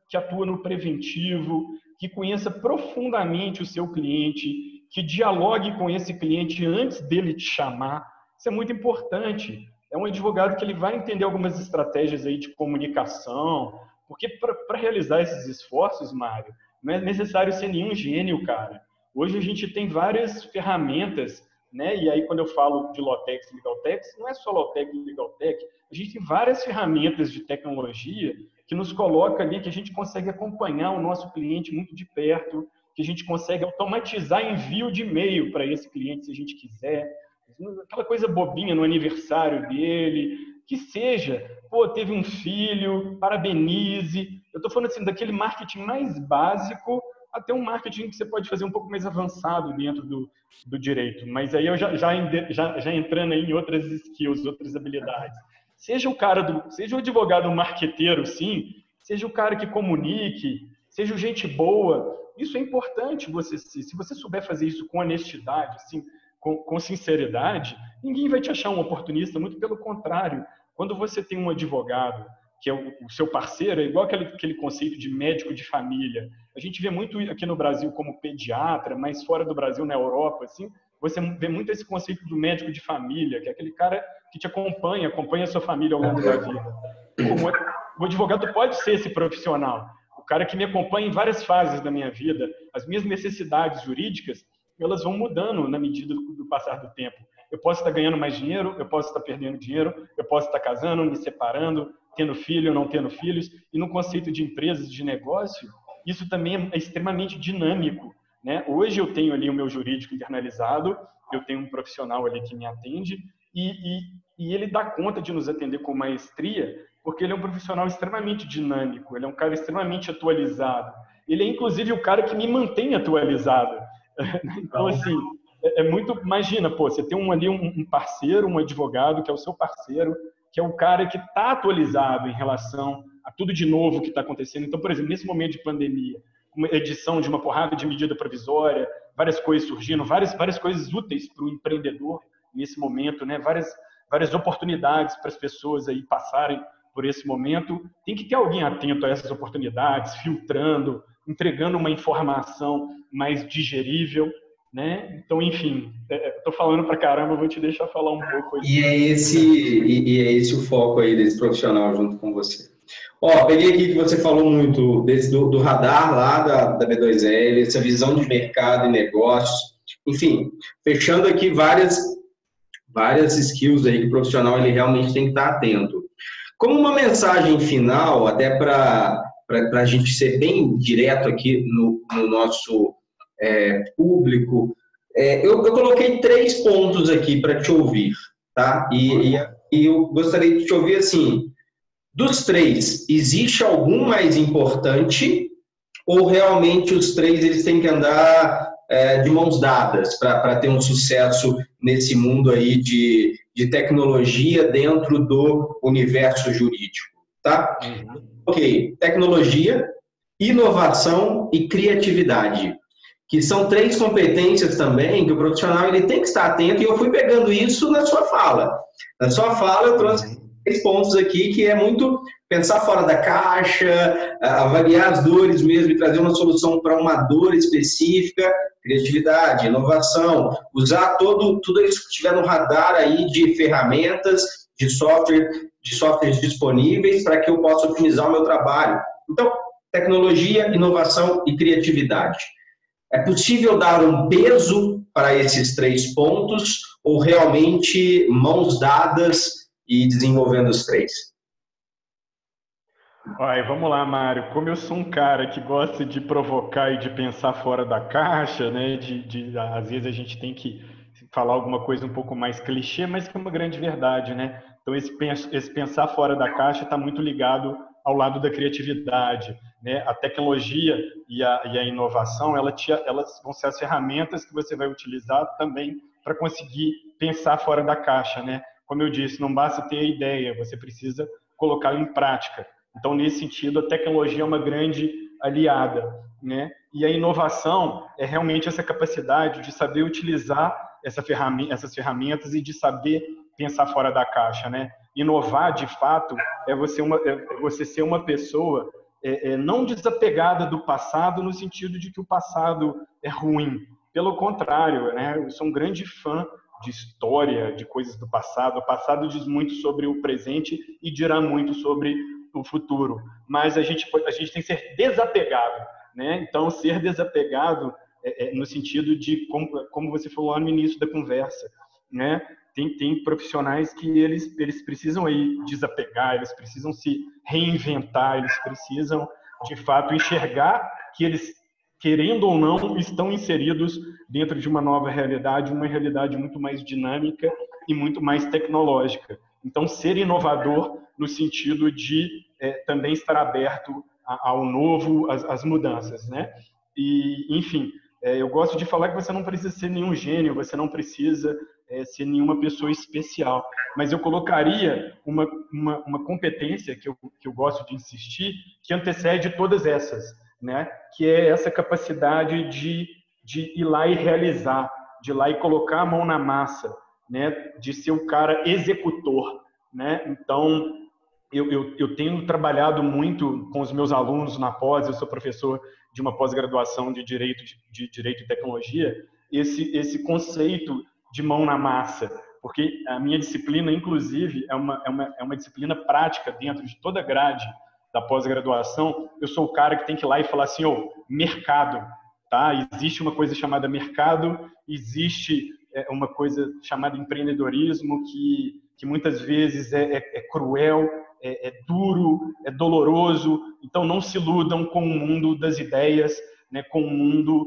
que atua no preventivo, que conheça profundamente o seu cliente, que dialogue com esse cliente antes dele te chamar. Isso é muito importante. É um advogado que ele vai entender algumas estratégias aí de comunicação, porque para realizar esses esforços, Mário, não é necessário ser nenhum gênio, cara. Hoje a gente tem várias ferramentas, né? E aí quando eu falo de Lotex e Legaltex, não é só Lotex e Legaltech, a gente tem várias ferramentas de tecnologia que nos coloca ali, que a gente consegue acompanhar o nosso cliente muito de perto, que a gente consegue automatizar envio de e-mail para esse cliente, se a gente quiser. Aquela coisa bobinha no aniversário dele, que seja, pô, teve um filho, parabenize. Eu estou falando assim, daquele marketing mais básico até um marketing que você pode fazer um pouco mais avançado dentro do direito. Mas aí eu já entrando aí em outras skills, outras habilidades. Seja o advogado marqueteiro, sim, seja o cara que comunique, seja gente boa. Isso é importante, se você souber fazer isso com honestidade, assim, com sinceridade, ninguém vai te achar um oportunista, muito pelo contrário. Quando você tem um advogado que é o seu parceiro, é igual aquele conceito de médico de família. A gente vê muito aqui no Brasil como pediatra, mas fora do Brasil, na Europa, assim, você vê muito esse conceito do médico de família, que é aquele cara que te acompanha a sua família ao longo da vida. O advogado pode ser esse profissional, o cara que me acompanha em várias fases da minha vida. As minhas necessidades jurídicas, elas vão mudando na medida do passar do tempo. Eu posso estar ganhando mais dinheiro, eu posso estar perdendo dinheiro, eu posso estar casando, me separando, tendo filho, não tendo filhos. E no conceito de empresas, de negócio, isso também é extremamente dinâmico, né? Hoje eu tenho ali o meu jurídico internalizado, eu tenho um profissional ali que me atende e ele dá conta de nos atender com maestria, porque ele é um profissional extremamente dinâmico, ele é um cara extremamente atualizado. Ele é, inclusive, o cara que me mantém atualizado. Então, assim, é muito... Imagina, pô, você tem ali um parceiro, um advogado que é o seu parceiro, que é o cara que está atualizado em relação a tudo de novo que está acontecendo. Então, por exemplo, nesse momento de pandemia, uma edição de uma porrada de medida provisória, várias coisas surgindo, várias coisas úteis para o empreendedor nesse momento, né? Várias oportunidades para as pessoas aí passarem por esse momento. Tem que ter alguém atento a essas oportunidades, filtrando, entregando uma informação mais digerível, né? Então, enfim, estou falando pra caramba, vou te deixar falar um pouco aí. E é esse o foco aí desse profissional junto com você. Ó, peguei aqui que você falou muito do radar lá da B2L, essa visão de mercado e negócios. Enfim, fechando aqui várias skills aí que o profissional ele realmente tem que estar atento. Como uma mensagem final, até para a gente ser bem direto aqui no nosso público, eu coloquei 3 pontos aqui para te ouvir, tá? E eu gostaria de te ouvir assim, dos 3, existe algum mais importante ou realmente os 3 eles têm que andar de mãos dadas para ter um sucesso nesse mundo aí de tecnologia dentro do universo jurídico, tá? Ok, tecnologia, inovação e criatividade. que são 3 competências também que o profissional ele tem que estar atento, e eu fui pegando isso na sua fala. Na sua fala eu trouxe 3 pontos aqui, que é muito pensar fora da caixa, avaliar as dores mesmo e trazer uma solução para uma dor específica, criatividade, inovação, usar tudo isso que tiver no radar aí de ferramentas, de softwares disponíveis para que eu possa otimizar o meu trabalho. Então, tecnologia, inovação e criatividade. É possível dar um peso para esses 3 pontos ou realmente mãos dadas e desenvolvendo os 3? Olha, vamos lá, Mário. Como eu sou um cara que gosta de provocar e de pensar fora da caixa, né? Às vezes a gente tem que falar alguma coisa um pouco mais clichê, mas que é uma grande verdade, né? Então, esse pensar fora da caixa está muito ligado ao lado da criatividade, né? A tecnologia e a inovação, elas vão ser as ferramentas que você vai utilizar também para conseguir pensar fora da caixa, né? Como eu disse, não basta ter a ideia, você precisa colocá-la em prática. Então, nesse sentido, a tecnologia é uma grande aliada, né? E a inovação é realmente essa capacidade de saber utilizar essas ferramentas e de saber pensar fora da caixa, né? Inovar, de fato, é você ser uma pessoa não desapegada do passado no sentido de que o passado é ruim. Pelo contrário, né? Eu sou um grande fã de história, de coisas do passado. O passado diz muito sobre o presente e dirá muito sobre o futuro. Mas a gente tem que ser desapegado, né? Então, ser desapegado no sentido de, como você falou lá no início da conversa, né? Tem profissionais que eles precisam aí desapegar, eles precisam se reinventar, eles precisam, de fato, enxergar que eles, querendo ou não, estão inseridos dentro de uma nova realidade, uma realidade muito mais dinâmica e muito mais tecnológica. Então, ser inovador no sentido de também estar aberto ao novo, às mudanças, né? E, enfim, eu gosto de falar que você não precisa ser nenhum gênio, você não precisa ser nenhuma pessoa especial, mas eu colocaria uma competência que eu gosto de insistir, que antecede todas essas, né? Que é essa capacidade de ir lá e realizar, de ir lá e colocar a mão na massa, né? De ser o cara executor, né? Então, eu tenho trabalhado muito com os meus alunos na pós, eu sou professor de uma pós-graduação de Direito e Tecnologia, esse conceito de mão na massa, porque a minha disciplina, inclusive, é uma disciplina prática dentro de toda a grade da pós-graduação. Eu sou o cara que tem que ir lá e falar assim, mercado, tá? Existe uma coisa chamada mercado, existe uma coisa chamada empreendedorismo que muias vezes é cruel, é duro, é doloroso. Então, não se iludam com o mundo das ideias, né? Com o mundo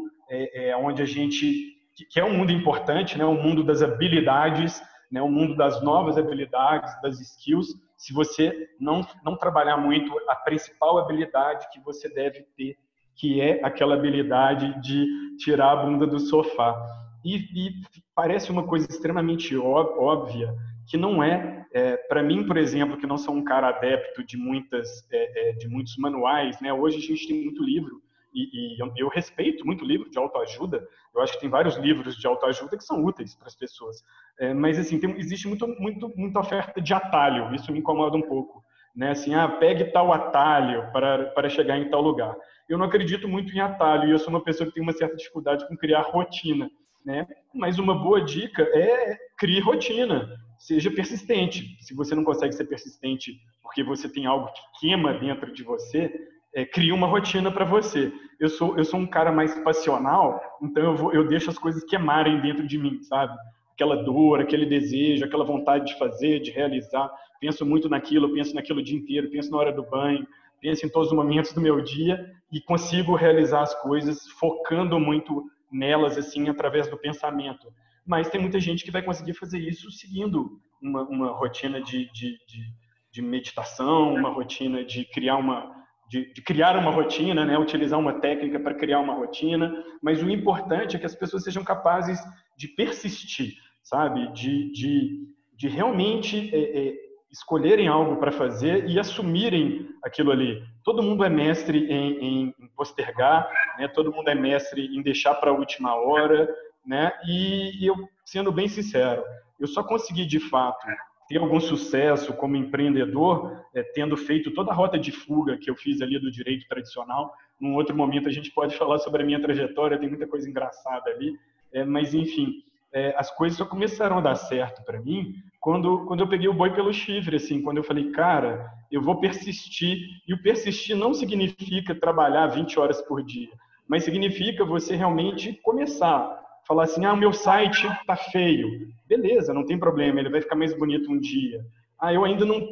onde a gente... que é um mundo importante, né? O mundo das habilidades, né? O mundo das novas habilidades, das skills. Se você não trabalhar muito a principal habilidade que você deve ter, que é aquela habilidade de tirar a bunda do sofá. E parece uma coisa extremamente óbvia, que não para mim, por exemplo, que não sou um cara adepto de muitos manuais, né? Hoje a gente tem muito livro, e eu respeito muito livro de autoajuda. Eu acho que tem vários livros de autoajuda que são úteis para as pessoas. Mas, assim, existe muita oferta de atalho. Isso me incomoda um pouco, né? Assim, pegue tal atalho para chegar em tal lugar. Eu não acredito muito em atalho, e eu sou uma pessoa que tem uma certa dificuldade com criar rotina, né? Mas uma boa dica é criar rotina. Seja persistente. Se você não consegue ser persistente porque você tem algo que queima dentro de você, crie uma rotina para você. Eu sou um cara mais passional, então eu deixo as coisas queimarem dentro de mim, sabe? Aquela dor, aquele desejo, aquela vontade de fazer, de realizar. Penso muito naquilo, penso naquilo o dia inteiro, penso na hora do banho, penso em todos os momentos do meu dia e consigo realizar as coisas focando muito nelas, assim, através do pensamento. Mas tem muita gente que vai conseguir fazer isso seguindo uma rotina de meditação, uma rotina de criar uma rotina, né? Utilizar uma técnica para criar uma rotina. Mas o importante é que as pessoas sejam capazes de persistir, sabe? De realmente escolherem algo para fazer e assumirem aquilo ali. Todo mundo é mestre em postergar, né? Todo mundo é mestre em deixar para a última hora, né? E eu, sendo bem sincero, eu só consegui, de fato, ter algum sucesso como empreendedor, tendo feito toda a rota de fuga que eu fiz ali do direito tradicional. Num outro momento a gente pode falar sobre a minha trajetória, tem muita coisa engraçada ali, mas enfim, as coisas só começaram a dar certo para mim quando eu peguei o boi pelo chifre, assim, quando eu falei, cara, eu vou persistir. E o persistir não significa trabalhar 20 horas por dia, mas significa você realmente começar. Falar assim, o meu site tá feio. Beleza, não tem problema, ele vai ficar mais bonito um dia. Eu ainda não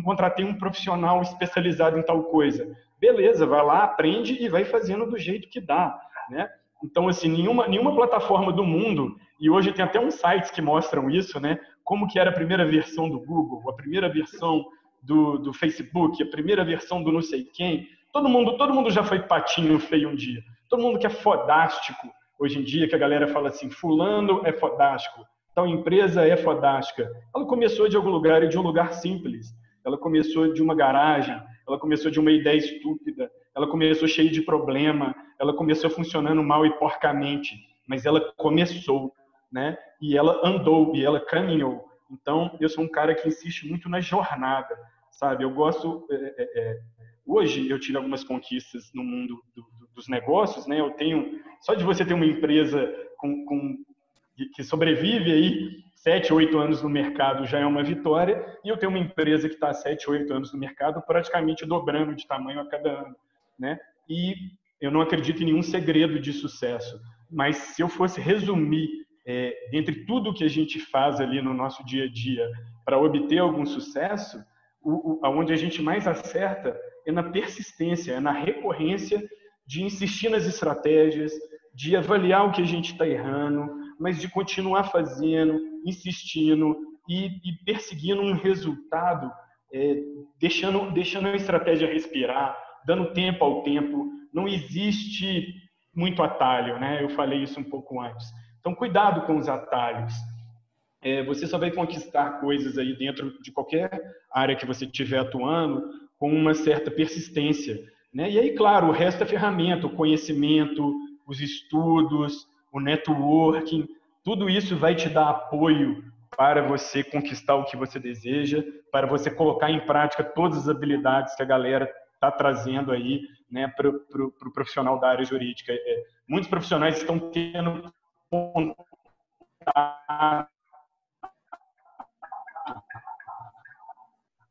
contratei um profissional especializado em tal coisa. Beleza, vai lá, aprende e vai fazendo do jeito que dá, né? Então, assim, nenhuma plataforma do mundo, e hoje tem até uns sites que mostram isso, né? Como que era a primeira versão do Google, a primeira versão do Facebook, a primeira versão do não sei quem. Todo mundo já foi patinho feio um dia. Todo mundo que é fodástico hoje em dia, que a galera fala assim, fulano é fodástico, tal empresa é fodástica. Ela começou de algum lugar e de um lugar simples. Ela começou de uma garagem, ela começou de uma ideia estúpida, ela começou cheia de problema, ela começou funcionando mal e porcamente, mas ela começou, né? E ela andou, e ela caminhou. Então, eu sou um cara que insiste muito na jornada, sabe? Eu gosto... Hoje eu tive algumas conquistas no mundo dos negócios, né? Eu tenho... Só de você ter uma empresa que sobrevive aí 7, 8 anos no mercado já é uma vitória, e eu tenho uma empresa que está há 7, 8 anos no mercado, praticamente dobrando de tamanho a cada ano, né? E eu não acredito em nenhum segredo de sucesso, mas se eu fosse resumir entre tudo que a gente faz ali no nosso dia a dia para obter algum sucesso, aonde a gente mais acerta é na persistência, é na recorrência de insistir nas estratégias, de avaliar o que a gente está errando, mas de continuar fazendo, insistindo e perseguindo um resultado, deixando a estratégia respirar, dando tempo ao tempo. Não existe muito atalho, né? Eu falei isso um pouco antes. Então, cuidado com os atalhos. Você só vai conquistar coisas aí dentro de qualquer área que você estiver atuando com uma certa persistência, né? E aí, claro, o resto é ferramenta, o conhecimento, os estudos, o networking, tudo isso vai te dar apoio para você conquistar o que você deseja, para você colocar em prática todas as habilidades que a galera está trazendo aí, né, para o profissional da área jurídica. Muitos profissionais estão tendo contato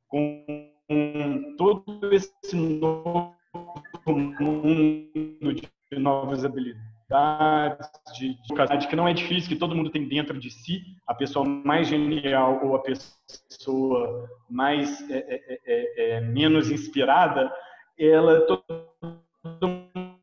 com todo esse novo mundo de novas habilidades, de que não é difícil, que todo mundo tem dentro de si, a pessoa mais genial ou a pessoa mais menos inspirada, todo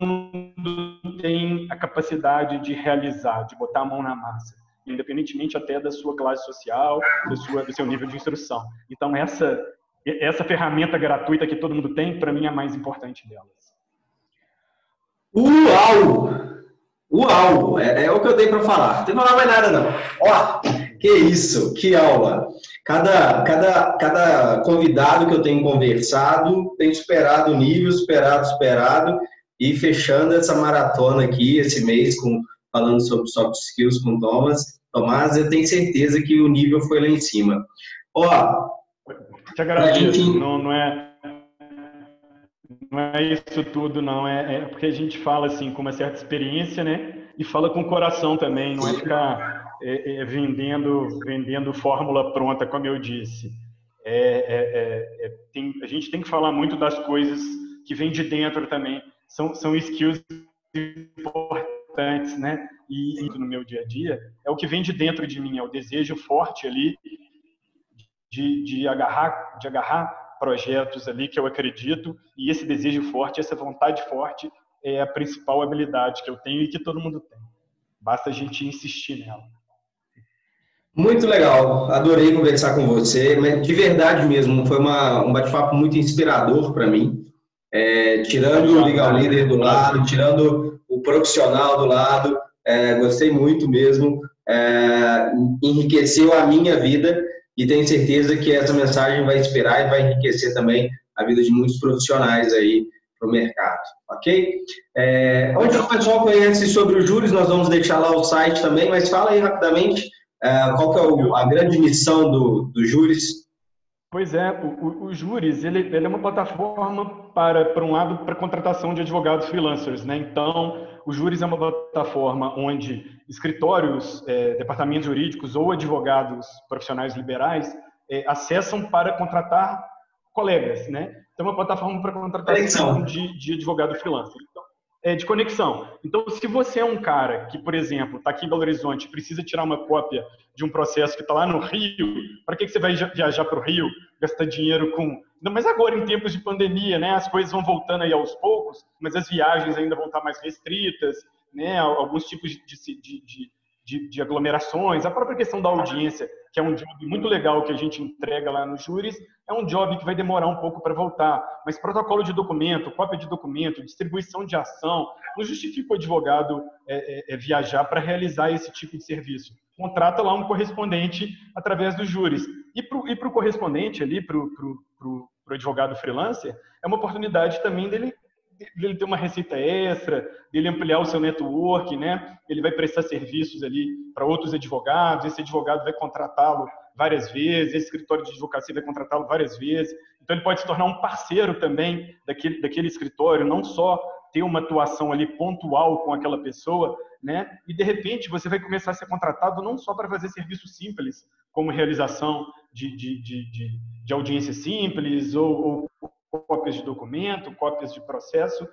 mundo tem a capacidade de realizar, de botar a mão na massa, independentemente até da sua classe social, do seu nível de instrução. Então, essa ferramenta gratuita que todo mundo tem, para mim, é a mais importante delas. Uau! Uau! É o que eu dei para falar. Não tem que falar mais nada, não. Ó, que isso, que aula. Cada convidado que eu tenho conversado tem superado o nível, superado, e fechando essa maratona aqui, esse mês, falando sobre soft skills com Tomás, eu tenho certeza que o nível foi lá em cima. Ó, te agradeço. Não é isso tudo, não. É porque a gente fala assim com uma certa experiência, né? E fala com o coração também. Não é ficar vendendo fórmula pronta, como eu disse. A gente tem que falar muito das coisas que vêm de dentro também. São skills importantes, né? E no meu dia a dia é o que vem de dentro de mim, é o desejo forte ali de agarrar projetos ali que eu acredito, e esse desejo forte, essa vontade forte é a principal habilidade que eu tenho e que todo mundo tem. Basta a gente insistir nela. Muito legal, adorei conversar com você, mas de verdade mesmo, foi um bate-papo muito inspirador para mim. Tirando o Legal Leader do lado, tirando o profissional do lado, gostei muito mesmo, enriqueceu a minha vida, e tenho certeza que essa mensagem vai inspirar e vai enriquecer também a vida de muitos profissionais aí para o mercado, ok? Onde o pessoal conhece sobre o Júris, nós vamos deixar lá o site também, mas fala aí rapidamente qual que é a grande missão do Júris. Pois é, o Júris, ele é uma plataforma por um lado, para contratação de advogados freelancers, né? Então, o Júris é uma plataforma onde escritórios, departamentos jurídicos ou advogados profissionais liberais acessam para contratar colegas, né? Então, é uma plataforma para contratação de advogado freelancer. Então, de conexão. Então, se você é um cara que, por exemplo, está aqui em Belo Horizonte, precisa tirar uma cópia de um processo que está lá no Rio, para que você vai viajar para o Rio, gastar dinheiro com... Não, mas agora, em tempos de pandemia, né, as coisas vão voltando aí aos poucos, mas as viagens ainda vão estar mais restritas, né, alguns tipos de aglomerações, a própria questão da audiência, que é um job muito legal que a gente entrega lá no Júris, é um job que vai demorar um pouco para voltar, mas protocolo de documento, cópia de documento, distribuição de ação, não justifica o advogado viajar para realizar esse tipo de serviço. Contrata lá um correspondente através do Júris. E para o correspondente ali, para o advogado freelancer, é uma oportunidade também dele ter uma receita extra, dele ampliar o seu network, né? Ele vai prestar serviços ali para outros advogados, esse advogado vai contratá-lo várias vezes, esse escritório de advocacia vai contratá-lo várias vezes. Então, ele pode se tornar um parceiro também daquele escritório, não só ter uma atuação ali pontual com aquela pessoa, né? E, de repente, você vai começar a ser contratado não só para fazer serviços simples, como realização de audiência simples ou cópias de documento, cópias de processo.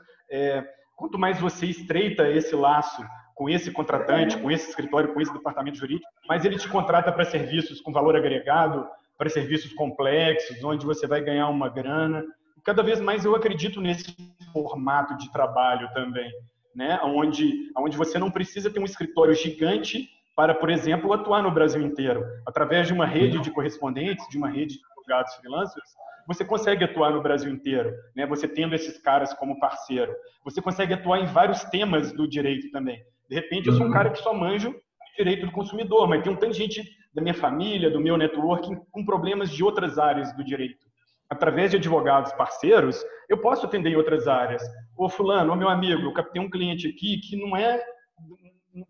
Quanto mais você estreita esse laço com esse contratante, com esse escritório, com esse departamento jurídico, mais ele te contrata para serviços com valor agregado, para serviços complexos, onde você vai ganhar uma grana. Cada vez mais eu acredito nesse formato de trabalho também, né? Onde você não precisa ter um escritório gigante para, por exemplo, atuar no Brasil inteiro. Através de uma rede de correspondentes, de uma rede de advogados freelancers, você consegue atuar no Brasil inteiro, né? Você tendo esses caras como parceiro. Você consegue atuar em vários temas do direito também. De repente, eu sou um cara que só manjo direito do consumidor, mas tem um tanto de gente da minha família, do meu networking, com problemas de outras áreas do direito. Através de advogados parceiros, eu posso atender em outras áreas. Ô fulano, ô meu amigo, eu captei um cliente aqui que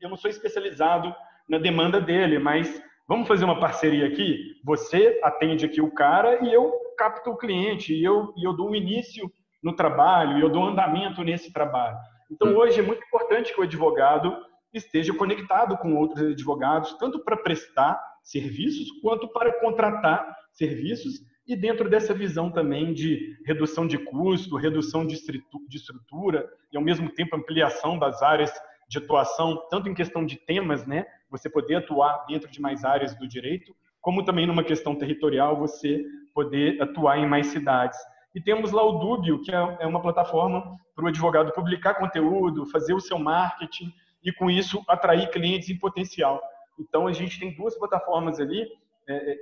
eu não sou especializado na demanda dele, mas vamos fazer uma parceria aqui? Você atende aqui o cara e eu capto o cliente, e eu dou um início no trabalho, e eu dou andamento nesse trabalho. Então, hoje é muito importante que o advogado esteja conectado com outros advogados, tanto para prestar serviços, quanto para contratar serviços, e dentro dessa visão também de redução de custo, redução de estrutura, e ao mesmo tempo ampliação das áreas de atuação, tanto em questão de temas, né, você poder atuar dentro de mais áreas do direito, como também numa questão territorial, você poder atuar em mais cidades. E temos lá o Dúbio, que é uma plataforma para o advogado publicar conteúdo, fazer o seu marketing e, com isso, atrair clientes em potencial. Então, a gente tem duas plataformas ali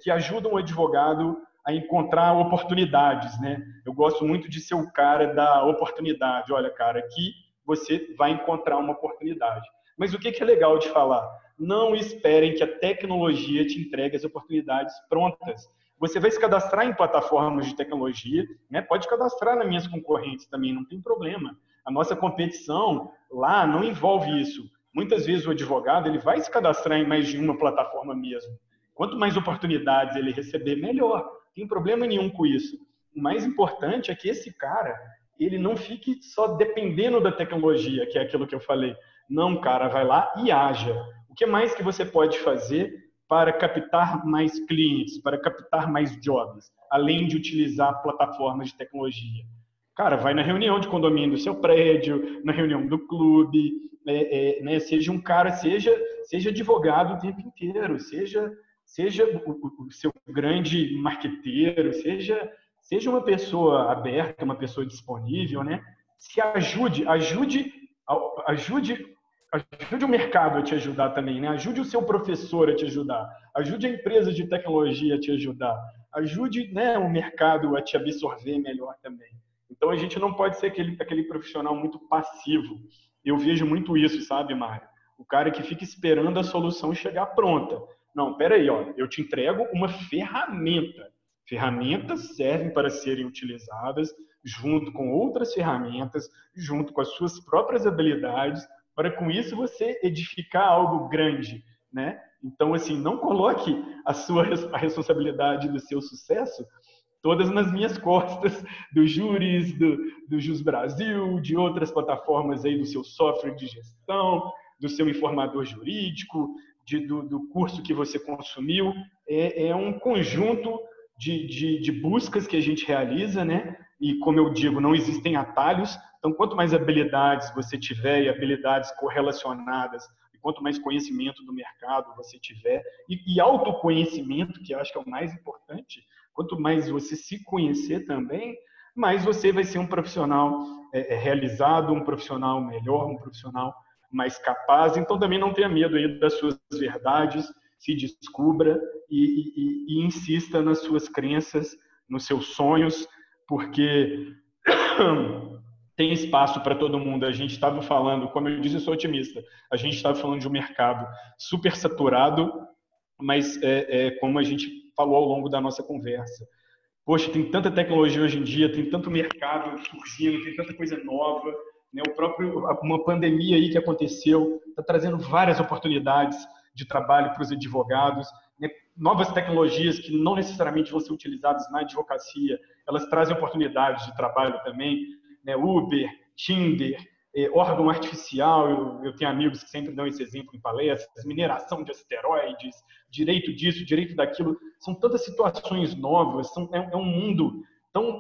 que ajudam o advogado a encontrar oportunidades, né? Eu gosto muito de ser o cara da oportunidade. Olha, cara, aqui você vai encontrar uma oportunidade. Mas o que é legal de falar? Não esperem que a tecnologia te entregue as oportunidades prontas. Você vai se cadastrar em plataformas de tecnologia, né? Pode cadastrar nas minhas concorrentes também, não tem problema. A nossa competição lá não envolve isso. Muitas vezes o advogado ele vai se cadastrar em mais de uma plataforma mesmo. Quanto mais oportunidades ele receber, melhor. Não tem problema nenhum com isso. O mais importante é que esse cara ele não fique só dependendo da tecnologia, que é aquilo que eu falei. Não, cara, vai lá e haja. O que mais que você pode fazer para captar mais clientes, para captar mais jobs, além de utilizar plataformas de tecnologia? Cara, vai na reunião de condomínio do seu prédio, na reunião do clube, né? Seja um cara, seja advogado o tempo inteiro, seja o seu grande marqueteiro, seja uma pessoa aberta, uma pessoa disponível, né? Se ajude o mercado a te ajudar também, né? Ajude o seu professor a te ajudar, ajude a empresa de tecnologia a te ajudar, ajude, né, o mercado a te absorver melhor também. Então, a gente não pode ser aquele profissional muito passivo. Eu vejo muito isso, sabe, Mário? O cara que fica esperando a solução chegar pronta. Não, peraí, ó, eu te entrego uma ferramenta. Ferramentas servem para serem utilizadas junto com outras ferramentas, junto com as suas próprias habilidades, para com isso você edificar algo grande, né? Então, assim, não coloque a responsabilidade do seu sucesso todas nas minhas costas, do Júris, do Jus Brasil, de outras plataformas aí do seu software de gestão, do seu informador jurídico, do curso que você consumiu. É um conjunto de buscas que a gente realiza, né? E, como eu digo, não existem atalhos. Então, quanto mais habilidades você tiver e habilidades correlacionadas, e quanto mais conhecimento do mercado você tiver, e autoconhecimento, que eu acho que é o mais importante, quanto mais você se conhecer também, mais você vai ser um profissional realizado, um profissional melhor, um profissional mais capaz. Então, também não tenha medo aí das suas verdades, se descubra e insista nas suas crenças, nos seus sonhos, porque tem espaço para todo mundo. A gente estava falando, como eu disse, eu sou otimista, a gente estava falando de um mercado super saturado, mas como a gente falou ao longo da nossa conversa, poxa, tem tanta tecnologia hoje em dia, tem tanto mercado surgindo, tem tanta coisa nova, né? Uma pandemia aí que aconteceu está trazendo várias oportunidades de trabalho para os advogados, né? Novas tecnologias que não necessariamente vão ser utilizadas na advocacia, elas trazem oportunidades de trabalho também, né? Uber, Tinder, órgão artificial, eu tenho amigos que sempre dão esse exemplo em palestras, mineração de asteroides, direito disso, direito daquilo, são tantas situações novas, é um mundo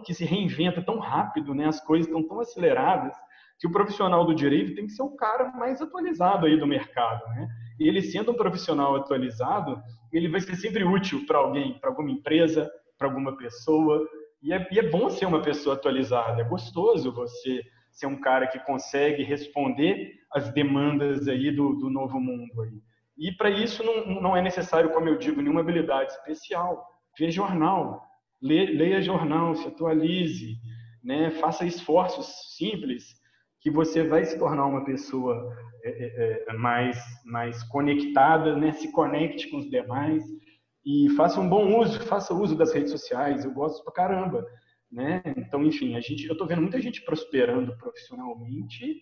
que se reinventa tão rápido, né? As coisas estão tão aceleradas, que o profissional do direito tem que ser o cara mais atualizado aí do mercado, né? E ele, sendo um profissional atualizado, ele vai ser sempre útil para alguém, para alguma empresa, para alguma pessoa. E é bom ser uma pessoa atualizada, é gostoso você ser um cara que consegue responder às demandas aí do novo mundo aí. E para isso não é necessário, como eu digo, nenhuma habilidade especial. Vê jornal, leia jornal, se atualize, né? Faça esforços simples, que você vai se tornar uma pessoa mais conectada, né? Se conecte com os demais e faça um bom uso, faça uso das redes sociais. Eu gosto pra caramba, né? Então, enfim, eu estou vendo muita gente prosperando profissionalmente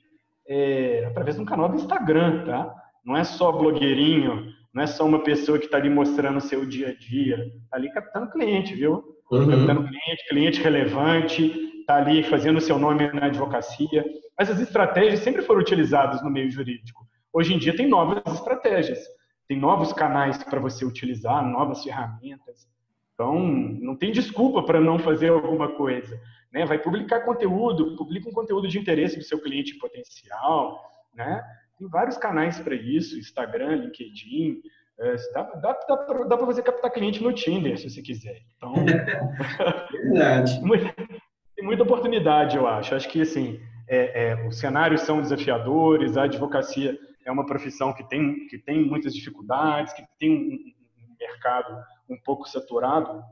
através de um canal do Instagram, tá? Não é só blogueirinho, não é só uma pessoa que está ali mostrando o seu dia a dia, está ali captando cliente, viu? Captando cliente relevante, está ali fazendo o seu nome na advocacia. Essas estratégias sempre foram utilizadas no meio jurídico. Hoje em dia tem novas estratégias, tem novos canais para você utilizar, novas ferramentas. Então, não tem desculpa para não fazer alguma coisa, né? Vai publicar conteúdo, publica um conteúdo de interesse do seu cliente potencial, né? Tem vários canais para isso, Instagram, LinkedIn. Dá para você captar cliente no Tinder, se você quiser. Então, Verdade. tem muita oportunidade, eu acho. Acho que, assim, os cenários são desafiadores, a advocacia é uma profissão que tem muitas dificuldades, que tem um mercado um pouco saturado,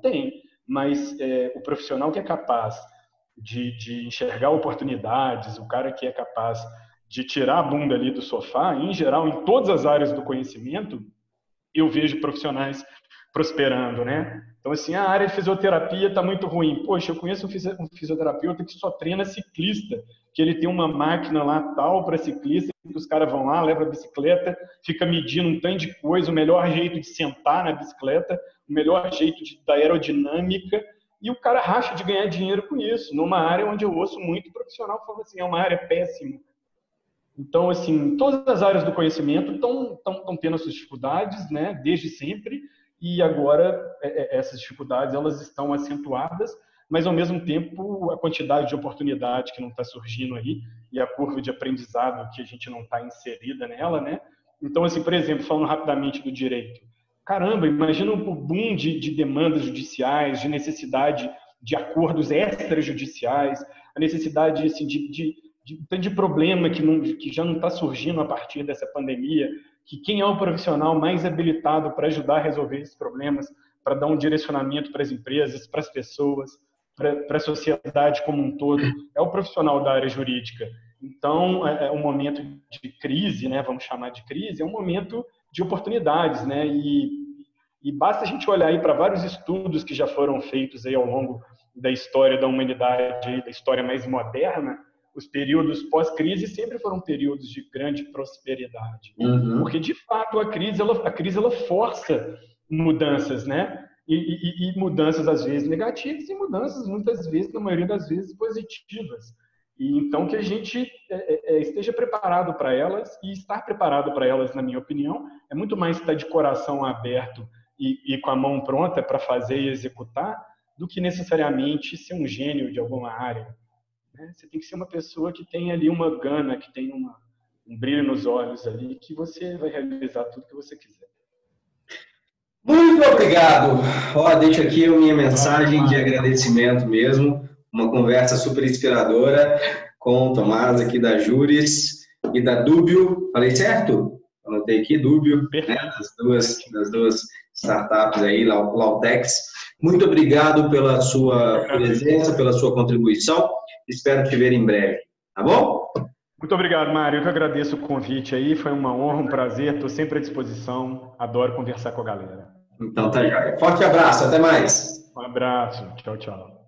mas o profissional que é capaz de enxergar oportunidades, o cara que é capaz de tirar a bunda ali do sofá, em geral, em todas as áreas do conhecimento, eu vejo profissionais prosperando, né? Então, assim, a área de fisioterapia está muito ruim. Poxa, eu conheço um fisioterapeuta que só treina ciclista, que ele tem uma máquina lá tal para ciclista, que os caras vão lá, levam a bicicleta, fica medindo um tanto de coisa, o melhor jeito de sentar na bicicleta, o melhor jeito da aerodinâmica, e o cara racha de ganhar dinheiro com isso, numa área onde eu ouço muito profissional falando assim, é uma área péssima. Então, assim, todas as áreas do conhecimento estão tendo as suas dificuldades, né, desde sempre, e agora essas dificuldades elas estão acentuadas, mas ao mesmo tempo a quantidade de oportunidade que não está surgindo aí e a curva de aprendizado que a gente não está inserida nela, né? Então, assim, por exemplo, falando rapidamente do direito, caramba, imagina o boom de demandas judiciais, de necessidade de acordos extrajudiciais, a necessidade assim, de problema que já não está surgindo a partir dessa pandemia, que quem é o profissional mais habilitado para ajudar a resolver esses problemas, para dar um direcionamento para as empresas, para as pessoas, para a sociedade como um todo, é o profissional da área jurídica. Então, é um momento de crise, né, vamos chamar de crise, é um momento de oportunidades, né, e E basta a gente olhar aí para vários estudos que já foram feitos aí ao longo da história da humanidade, da história mais moderna. Os períodos pós-crise sempre foram períodos de grande prosperidade. Porque, de fato, a crise ela força mudanças, né? E mudanças, às vezes, negativas e mudanças, muitas vezes, na maioria das vezes, positivas. E, então, que a gente esteja preparado para elas, e estar preparado para elas, na minha opinião, é muito mais estar de coração aberto e com a mão pronta para fazer e executar, do que necessariamente ser um gênio de alguma área. Você tem que ser uma pessoa que tem ali uma gana, que tem um brilho nos olhos ali, que você vai realizar tudo que você quiser. Muito obrigado. Deixo aqui a minha mensagem de agradecimento mesmo. Uma conversa super inspiradora com o Tomás aqui da Juris e da Dúbio. Falei certo? Anotei aqui, Dúbio, né? Das duas startups aí, Lautex. Muito obrigado pela sua presença, pela sua contribuição. Espero te ver em breve, tá bom? Muito obrigado, Mário. Eu que agradeço o convite aí. Foi uma honra, um prazer. Estou sempre à disposição. Adoro conversar com a galera. Então tá já. Forte abraço. Até mais. Um abraço. Tchau, tchau.